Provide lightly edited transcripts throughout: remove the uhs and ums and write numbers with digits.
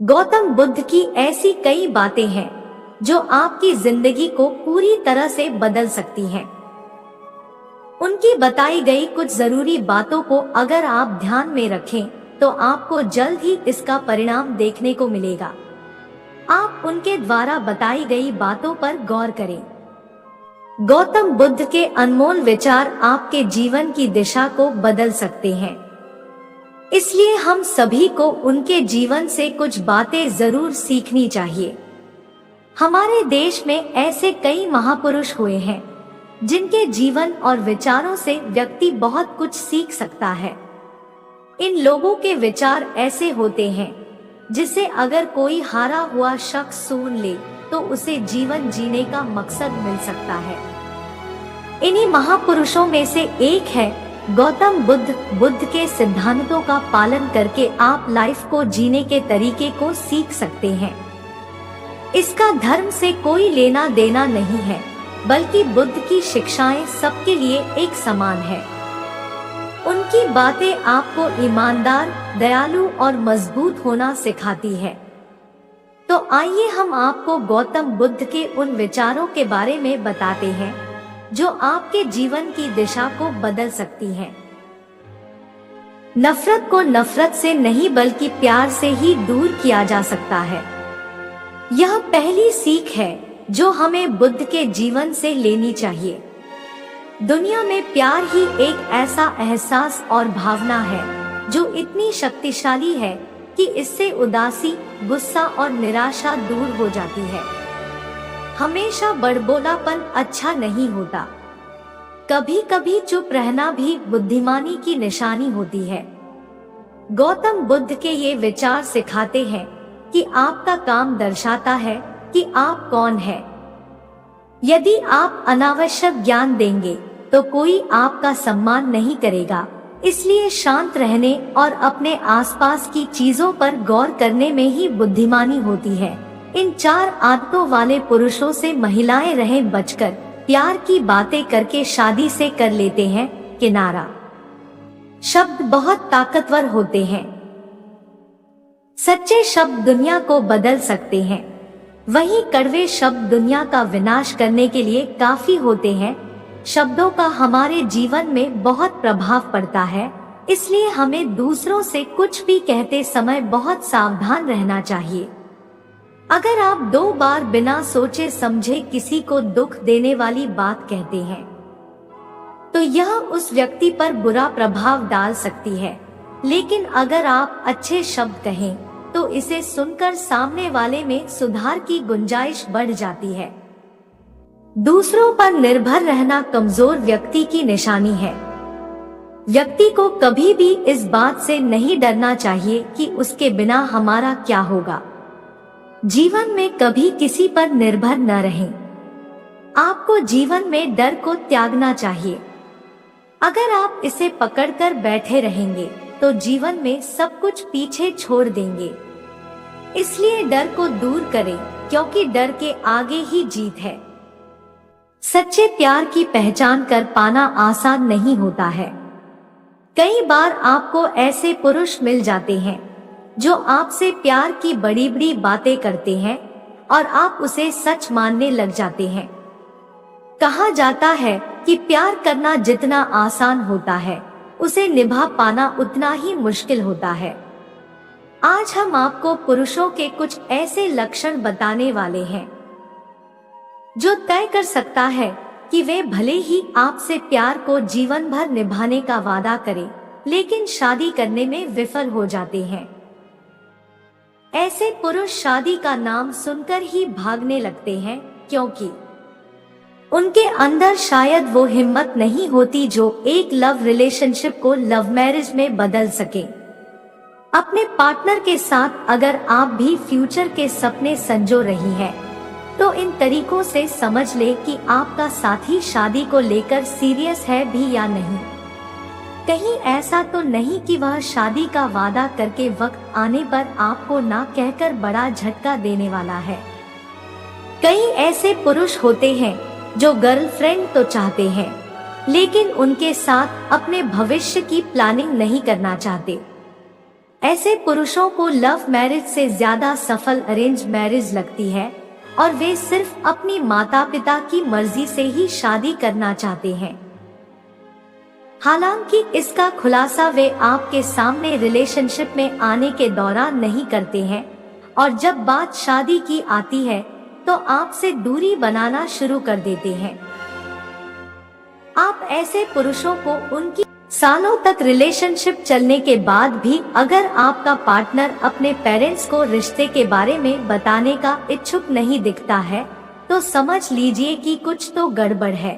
गौतम बुद्ध की ऐसी कई बातें हैं जो आपकी जिंदगी को पूरी तरह से बदल सकती हैं। उनकी बताई गई कुछ जरूरी बातों को अगर आप ध्यान में रखें तो आपको जल्द ही इसका परिणाम देखने को मिलेगा। आप उनके द्वारा बताई गई बातों पर गौर करें। गौतम बुद्ध के अनमोल विचार आपके जीवन की दिशा को बदल सकते हैं, इसलिए हम सभी को उनके जीवन से कुछ बातें जरूर सीखनी चाहिए। हमारे देश में ऐसे कई महापुरुष हुए हैं जिनके जीवन और विचारों से व्यक्ति बहुत कुछ सीख सकता है। इन लोगों के विचार ऐसे होते हैं जिसे अगर कोई हारा हुआ शख्स सुन ले तो उसे जीवन जीने का मकसद मिल सकता है। इन्हीं महापुरुषों में से एक है गौतम बुद्ध। बुद्ध के सिद्धांतों का पालन करके आप लाइफ को जीने के तरीके को सीख सकते हैं। इसका धर्म से कोई लेना देना नहीं है, बल्कि बुद्ध की शिक्षाएं सबके लिए एक समान है। उनकी बातें आपको ईमानदार, दयालु और मजबूत होना सिखाती है। तो आइए हम आपको गौतम बुद्ध के उन विचारों के बारे में बताते हैं जो आपके जीवन की दिशा को बदल सकती है। नफरत को नफरत से नहीं बल्कि प्यार से ही दूर किया जा सकता है। यह पहली सीख है जो हमें बुद्ध के जीवन से लेनी चाहिए। दुनिया में प्यार ही एक ऐसा एहसास और भावना है जो इतनी शक्तिशाली है कि इससे उदासी, गुस्सा और निराशा दूर हो जाती है। हमेशा बड़बोलापन अच्छा नहीं होता। कभी कभी चुप रहना भी बुद्धिमानी की निशानी होती है। गौतम बुद्ध के ये विचार सिखाते हैं कि आपका काम दर्शाता है कि आप कौन हैं। यदि आप अनावश्यक ज्ञान देंगे तो कोई आपका सम्मान नहीं करेगा, इसलिए शांत रहने और अपने आसपास की चीजों पर गौर करने में ही बुद्धिमानी होती है। इन 4 आदतों वाले पुरुषों से महिलाएं रहें बचकर, प्यार की बातें करके शादी से कर लेते हैं किनारा। शब्द बहुत ताकतवर होते हैं। सच्चे शब्द दुनिया को बदल सकते हैं, वहीं कड़वे शब्द दुनिया का विनाश करने के लिए काफी होते हैं। शब्दों का हमारे जीवन में बहुत प्रभाव पड़ता है, इसलिए हमें दूसरों से कुछ भी कहते समय बहुत सावधान रहना चाहिए। अगर आप 2 बार बिना सोचे समझे किसी को दुख देने वाली बात कहते हैं तो यह उस व्यक्ति पर बुरा प्रभाव डाल सकती है, लेकिन अगर आप अच्छे शब्द कहें तो इसे सुनकर सामने वाले में सुधार की गुंजाइश बढ़ जाती है। दूसरों पर निर्भर रहना कमजोर व्यक्ति की निशानी है। व्यक्ति को कभी भी इस बात से नहीं डरना चाहिए कि उसके बिना हमारा क्या होगा। जीवन में कभी किसी पर निर्भर न रहें। आपको जीवन में डर को त्यागना चाहिए। अगर आप इसे पकड़कर बैठे रहेंगे तो जीवन में सब कुछ पीछे छोड़ देंगे। इसलिए डर को दूर करें, क्योंकि डर के आगे ही जीत है। सच्चे प्यार की पहचान कर पाना आसान नहीं होता है। कई बार आपको ऐसे पुरुष मिल जाते हैं जो आपसे प्यार की बड़ी बड़ी बातें करते हैं और आप उसे सच मानने लग जाते हैं। कहा जाता है कि प्यार करना जितना आसान होता है, उसे निभा पाना उतना ही मुश्किल होता है। आज हम आपको पुरुषों के कुछ ऐसे लक्षण बताने वाले हैं जो तय कर सकता है कि वे भले ही आपसे प्यार को जीवन भर निभाने का वादा करें, लेकिन शादी करने में विफल हो जाते हैं। ऐसे पुरुष शादी का नाम सुनकर ही भागने लगते हैं, क्योंकि उनके अंदर शायद वो हिम्मत नहीं होती जो एक लव रिलेशनशिप को लव मैरिज में बदल सके। अपने पार्टनर के साथ अगर आप भी फ्यूचर के सपने संजो रही हैं, तो इन तरीकों से समझ ले कि आपका साथी शादी को लेकर सीरियस है भी या नहीं। कहीं ऐसा तो नहीं कि वह शादी का वादा करके वक्त आने पर आपको ना कहकर बड़ा झटका देने वाला है। कई ऐसे पुरुष होते हैं जो गर्लफ्रेंड तो चाहते हैं, लेकिन उनके साथ अपने भविष्य की प्लानिंग नहीं करना चाहते। ऐसे पुरुषों को लव मैरिज से ज्यादा सफल अरेंज मैरिज लगती है और वे सिर्फ अपनी माता पिता की मर्जी से ही शादी करना चाहते हैं। हालांकि इसका खुलासा वे आपके सामने रिलेशनशिप में आने के दौरान नहीं करते हैं और जब बात शादी की आती है तो आपसे दूरी बनाना शुरू कर देते हैं। आप ऐसे पुरुषों को उनकी सालों तक रिलेशनशिप चलने के बाद भी अगर आपका पार्टनर अपने पेरेंट्स को रिश्ते के बारे में बताने का इच्छुक नहीं दिखता है तो समझ लीजिए कि कुछ तो गड़बड़ है।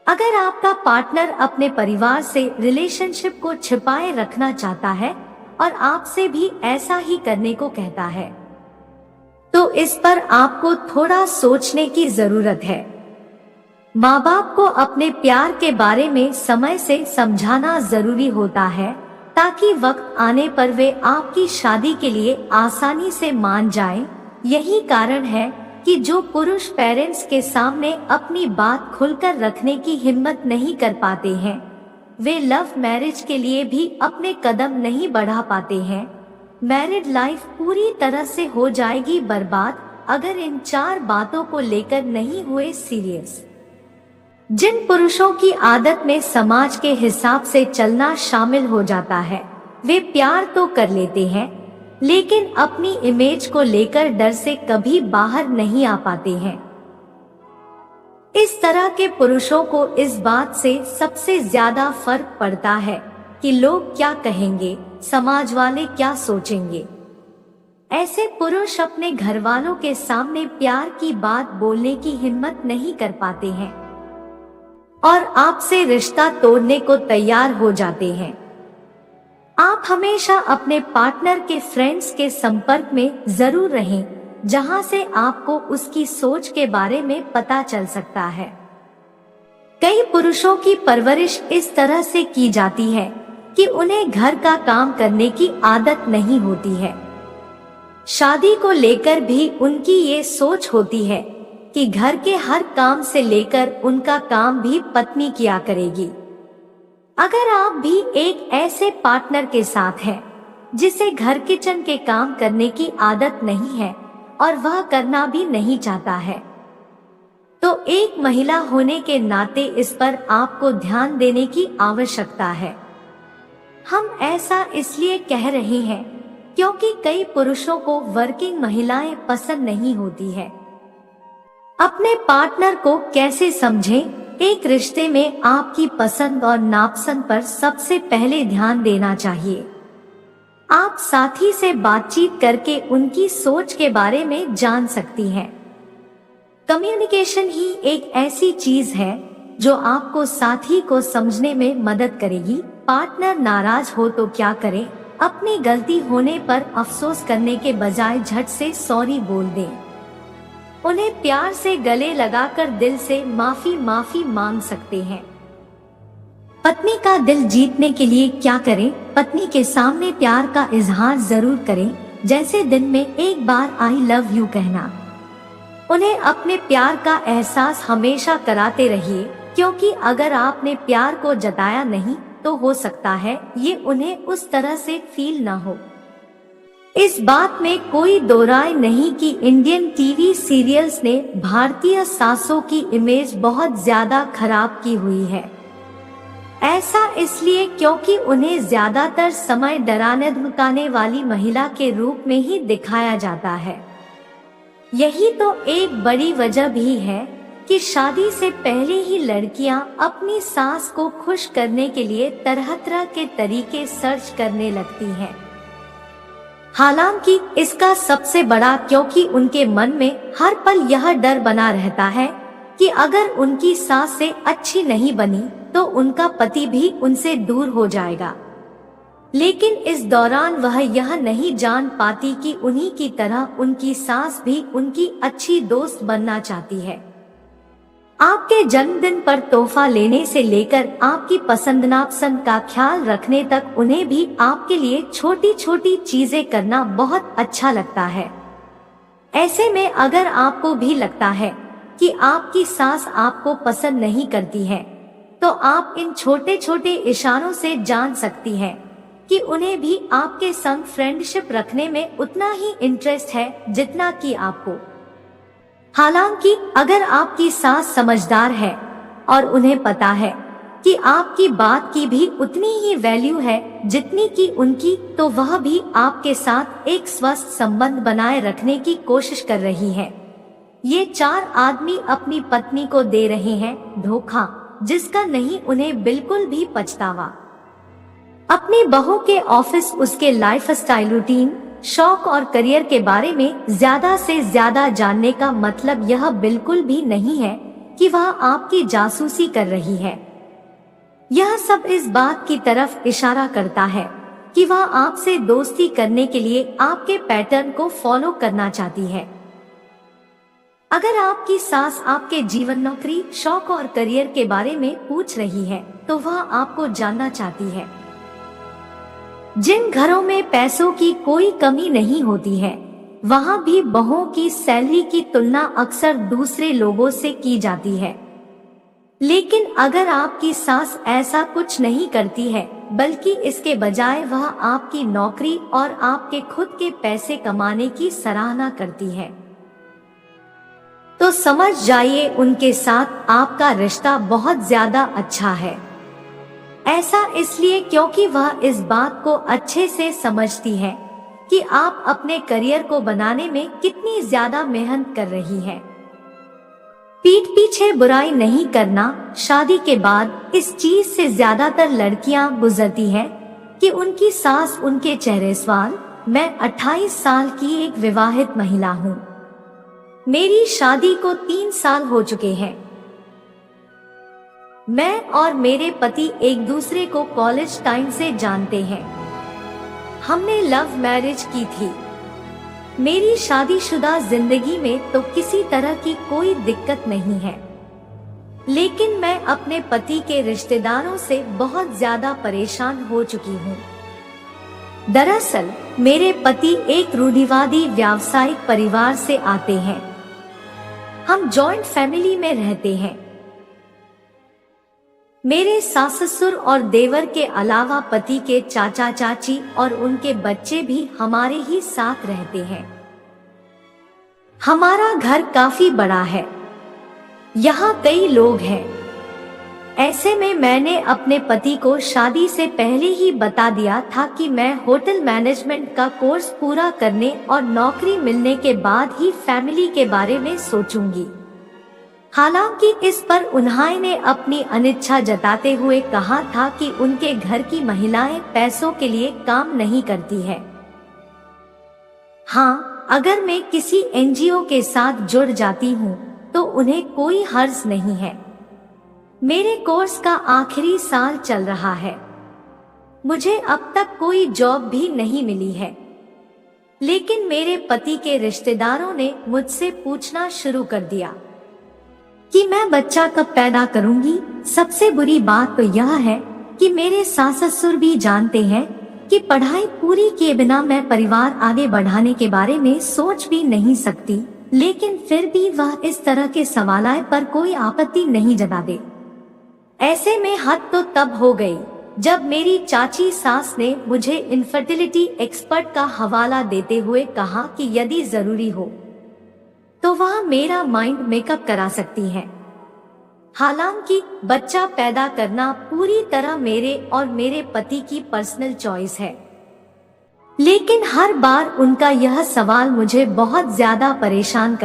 अगर आपका पार्टनर अपने परिवार से रिलेशनशिप को छिपाए रखना चाहता है और आपसे भी ऐसा ही करने को कहता है तो इस पर आपको थोड़ा सोचने की जरूरत है। माँ बाप को अपने प्यार के बारे में समय से समझाना जरूरी होता है ताकि वक्त आने पर वे आपकी शादी के लिए आसानी से मान जाएं। यही कारण है कि जो पुरुष पेरेंट्स के सामने अपनी बात खुलकर रखने की हिम्मत नहीं कर पाते हैं वे लव मैरिज के लिए भी अपने कदम नहीं बढ़ा पाते हैं। मैरिड लाइफ पूरी तरह से हो जाएगी बर्बाद अगर इन 4 बातों को लेकर नहीं हुए सीरियस। जिन पुरुषों की आदत में समाज के हिसाब से चलना शामिल हो जाता है वे प्यार तो कर लेते हैं लेकिन अपनी इमेज को लेकर डर से कभी बाहर नहीं आ पाते हैं। इस तरह के पुरुषों को इस बात से सबसे ज्यादा फर्क पड़ता है कि लोग क्या कहेंगे, समाज वाले क्या सोचेंगे। ऐसे पुरुष अपने घर वालों के सामने प्यार की बात बोलने की हिम्मत नहीं कर पाते हैं और आपसे रिश्ता तोड़ने को तैयार हो जाते हैं। आप हमेशा अपने पार्टनर के फ्रेंड्स के संपर्क में जरूर रहें जहां से आपको उसकी सोच के बारे में पता चल सकता है। कई पुरुषों की परवरिश इस तरह से की जाती है कि उन्हें घर का काम करने की आदत नहीं होती है। शादी को लेकर भी उनकी ये सोच होती है कि घर के हर काम से लेकर उनका काम भी पत्नी किया करेगी। अगर आप भी एक ऐसे पार्टनर के साथ हैं जिसे घर किचन के काम करने की आदत नहीं है और वह करना भी नहीं चाहता है तो एक महिला होने के नाते इस पर आपको ध्यान देने की आवश्यकता है। हम ऐसा इसलिए कह रहे हैं क्योंकि कई पुरुषों को वर्किंग महिलाएं पसंद नहीं होती है। अपने पार्टनर को कैसे समझें? एक रिश्ते में आपकी पसंद और नापसंद पर सबसे पहले ध्यान देना चाहिए। आप साथी से बातचीत करके उनकी सोच के बारे में जान सकती हैं। कम्युनिकेशन ही एक ऐसी चीज है जो आपको साथी को समझने में मदद करेगी। पार्टनर नाराज हो तो क्या करें? अपनी गलती होने पर अफसोस करने के बजाय झट से सॉरी बोल दें। उन्हें प्यार से गले लगाकर दिल से माफी मांग सकते हैं। पत्नी का दिल जीतने के लिए क्या करें? पत्नी के सामने प्यार का इजहार जरूर करें, जैसे दिन में एक बार आई लव यू कहना। उन्हें अपने प्यार का एहसास हमेशा कराते रहिए क्योंकि अगर आपने प्यार को जताया नहीं तो हो सकता है ये उन्हें उस तरह से फील ना हो। इस बात में कोई दो राय नहीं कि इंडियन टीवी सीरियल्स ने भारतीय सासों की इमेज बहुत ज्यादा खराब की हुई है। ऐसा इसलिए क्योंकि उन्हें ज्यादातर समय डराने धमकाने वाली महिला के रूप में ही दिखाया जाता है। यही तो एक बड़ी वजह भी है कि शादी से पहले ही लड़कियां अपनी सास को खुश करने के लिए तरह तरह के तरीके सर्च करने लगती हैं। हालांकि इसका सबसे बड़ा क्योंकि उनके मन में हर पल यह डर बना रहता है कि अगर उनकी सास से अच्छी नहीं बनी तो उनका पति भी उनसे दूर हो जाएगा। लेकिन इस दौरान वह यह नहीं जान पाती कि उन्हीं की तरह उनकी सास भी उनकी अच्छी दोस्त बनना चाहती है। आपके जन्मदिन पर तोहफा लेने से लेकर आपकी पसंद नापसंद का ख्याल रखने तक उन्हें भी आपके लिए छोटी छोटी चीजें करना बहुत अच्छा लगता है। ऐसे में अगर आपको भी लगता है कि आपकी सास आपको पसंद नहीं करती है तो आप इन छोटे छोटे इशारों से जान सकती हैं कि कि उन्हें भी आपके संग फ्रेंडशिप रखने में उतना ही इंटरेस्ट है जितना कि आपको। हालांकि अगर आपकी सास समझदार है और उन्हें पता है कि आपकी बात की भी उतनी ही वैल्यू है जितनी कि उनकी, तो वह भी आपके साथ एक स्वस्थ संबंध बनाए रखने की कोशिश कर रही है। ये 4 आदमी अपनी पत्नी को दे रहे हैं धोखा, जिसका नहीं उन्हें बिल्कुल भी पछतावा। अपनी बहू के ऑफिस, उसके लाइफस्टाइल, रूटीन, शौक और करियर के बारे में ज्यादा से ज्यादा जानने का मतलब यह बिल्कुल भी नहीं है कि वह आपकी जासूसी कर रही है। यह सब इस बात की तरफ इशारा करता है कि वह आपसे दोस्ती करने के लिए आपके पैटर्न को फॉलो करना चाहती है। अगर आपकी सास आपके जीवन, नौकरी, शौक और करियर के बारे में पूछ रही है तो वह आपको जानना चाहती है। जिन घरों में पैसों की कोई कमी नहीं होती है, वहां भी बहुओं की सैलरी की तुलना अक्सर दूसरे लोगों से की जाती है। लेकिन अगर आपकी सास ऐसा कुछ नहीं करती है, बल्कि इसके बजाय वह आपकी नौकरी और आपके खुद के पैसे कमाने की सराहना करती है, तो समझ जाइए उनके साथ आपका रिश्ता बहुत ज्यादा अच्छा है। ऐसा इसलिए क्योंकि वह इस बात को अच्छे से समझती है कि आप अपने करियर को बनाने में कितनी ज्यादा मेहनत कर रही हैं। पीठ पीछे बुराई नहीं करना। शादी के बाद इस चीज से ज्यादातर लड़कियां गुजरती हैं कि उनकी सास उनके चेहरे सवाल। मैं 28 साल की एक विवाहित महिला हूँ। मेरी शादी को 3 साल हो चुके हैं। मैं और मेरे पति एक दूसरे को कॉलेज टाइम से जानते हैं। हमने लव मैरिज की थी। मेरी शादीशुदा जिंदगी में तो किसी तरह की कोई दिक्कत नहीं है, लेकिन मैं अपने पति के रिश्तेदारों से बहुत ज्यादा परेशान हो चुकी हूँ। दरअसल मेरे पति एक रूढ़िवादी व्यावसायिक परिवार से आते हैं। हम जॉइंट फैमिली में रहते हैं। मेरे सास ससुर और देवर के अलावा पति के चाचा चाची और उनके बच्चे भी हमारे ही साथ रहते हैं। हमारा घर काफी बड़ा है, यहाँ कई लोग हैं। ऐसे में मैंने अपने पति को शादी से पहले ही बता दिया था कि मैं होटल मैनेजमेंट का कोर्स पूरा करने और नौकरी मिलने के बाद ही फैमिली के बारे में सोचूंगी। हालांकि इस पर उन्होंने अपनी अनिच्छा जताते हुए कहा था कि उनके घर की महिलाएं पैसों के लिए काम नहीं करती है। हाँ, अगर मैं किसी एनजीओ के साथ जुड़ जाती हूँ तो उन्हें कोई हर्ज नहीं है। मेरे कोर्स का आखिरी साल चल रहा है। मुझे अब तक कोई जॉब भी नहीं मिली है, लेकिन मेरे पति के रिश्तेदारों ने मुझसे पूछना शुरू कर दिया कि मैं बच्चा कब पैदा करूंगी। सबसे बुरी बात तो यह है कि मेरे सास ससुर भी जानते हैं कि पढ़ाई पूरी किए बिना मैं परिवार आगे बढ़ाने के बारे में सोच भी नहीं सकती, लेकिन फिर भी वह इस तरह के सवालों पर कोई आपत्ति नहीं जताते। ऐसे में हद तो तब हो गई जब मेरी चाची सास ने मुझे इनफर्टिलिटी एक्सपर्ट का हवाला देते हुए कहा कि यदि जरूरी हो तो वह मेरा माइंड मेकअप करा सकती है। हालांकि बच्चा पैदा करना पूरी तरह मेरे और मेरे पति की पर्सनल चॉइस है, लेकिन हर बार उनका यह सवाल मुझे बहुत ज्यादा परेशान कर